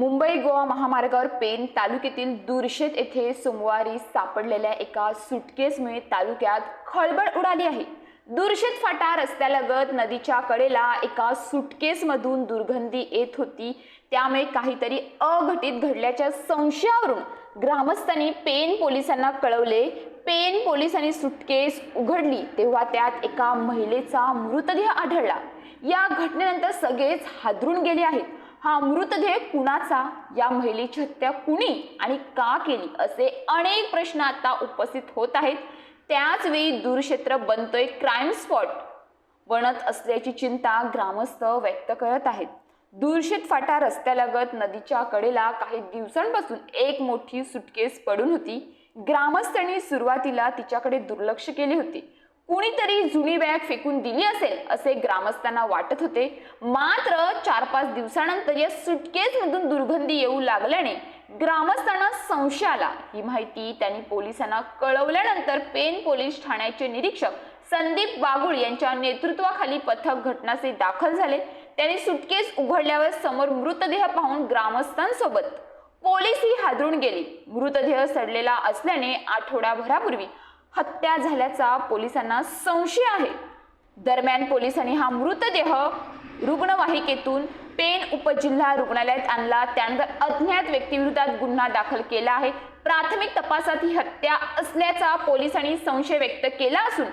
मुंबई गोवा महामार्गावर पेन तालुक्यातील दुर्शेत येथे सोमवारी सापडलेल्या एका सुटकेसमुळे तालुक्यात खळबळ उडाली आहे। दुर्शेत फाटा रस्त्यालगत नदीच्या कडेला एका सुटकेसमधून दुर्गंधी येत होती, त्यामुळे काहीतरी अघटित घडल्याच्या संशयावरून ग्रामस्थांनी पेन पोलिसांना कळवले। पेन पोलिसांनी सुटकेस उघडली तेव्हा त्यात एका महिलेचा मृतदेह आढळला। या घटनेनंतर सगळेच हादरून गेले आहेत। हा मृतदेह कुणाचा, या महिलेची हत्या कुणी आणि का केली, असे अनेक प्रश्न आता उपस्थित होत आहेत। त्याच वेळी दूरक्षेत्र बनतोय क्राइम स्पॉट बनत असल्याची चिंता ग्रामस्थ व्यक्त करत आहेत। दुर्शेत फाटा रस्त्यालगत नदीच्या कडेला काही दिवसांपासून एक मोठी सुटकेस पडून होती। ग्रामस्थांनी सुरुवातीला तिच्याकडे दुर्लक्ष केले होते। कुणीतरी जुनी बॅग फेकून दिली असेल असे ग्रामस्थांना वाटत होते। मात्र 4-5 दिवसानंतर या सुटकेसमधून दुर्गंधी येऊ लागल्याने ग्रामस्थांना संशय आला। ही माहिती त्यांनी पोलिसांना कळवल्यानंतर पेन पोलीस ठाण्याचे निरीक्षक संदीप बागुळ यांच्या नेतृत्वाखाली पथक घटनास्थळी दाखल झाले। त्यांनी सुटकेस उघडल्यावर समोर मृतदेह पाहून ग्रामस्थांसोबत पोलीसही हादरून गेले। मृतदेह सडलेला असल्याने आठवडाभरापूर्वी हत्या झाल्याचा पोलिसांना संशय आहे। दरम्यान पोलिसांनी हा मृतदेह रुग्णवाहिकेतून पेन उपजिल्हा रुग्णालयात आणला। त्यानंतर अज्ञात व्यक्तीविरोधात गुन्हा दाखल केला आहे। प्राथमिक तपासात ही हत्या असल्याचा पोलिसांनी संशय व्यक्त केला असून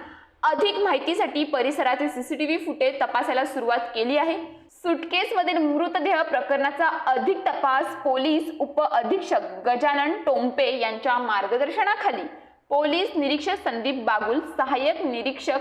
अधिक माहितीसाठी परिसरातील सीसीटीव्ही फुटेज तपासायला सुरुवात केली आहे। सुटकेसमधील मृतदेह प्रकरणाचा अधिक तपास पोलीस उप अधीक्षक गजानन टोंपे यांच्या मार्गदर्शनाखाली पोलीस निरीक्षक संदीप बागुल, सहाय्यक निरीक्षक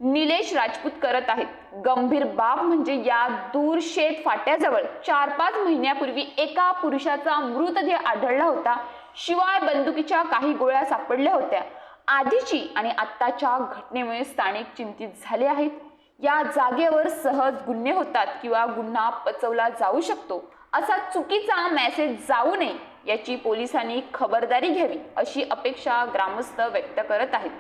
निलेश राजपूत करत आहेत। गंभीर बाब म्हणजे या दूरशेत फाट्याजवळ 4-5 महिन्यापूर्वी एका पुरुषाचा मृतदेह आढळला होता। शिवाय बंदुकीच्या काही गोळ्या सापडल्या होत्या। आधीची आणि आत्ताच्या घटनेमुळे स्थानिक चिंतित झाले आहेत। या जागेवर सहज गुन्हे होतात किंवा गुन्हा पचवला जाऊ शकतो असा चुकीचा मेसेज जाऊ नये याची पोलिसांनी खबरदारी घ्यावी अशी अपेक्षा ग्रामस्थ व्यक्त करत आहेत।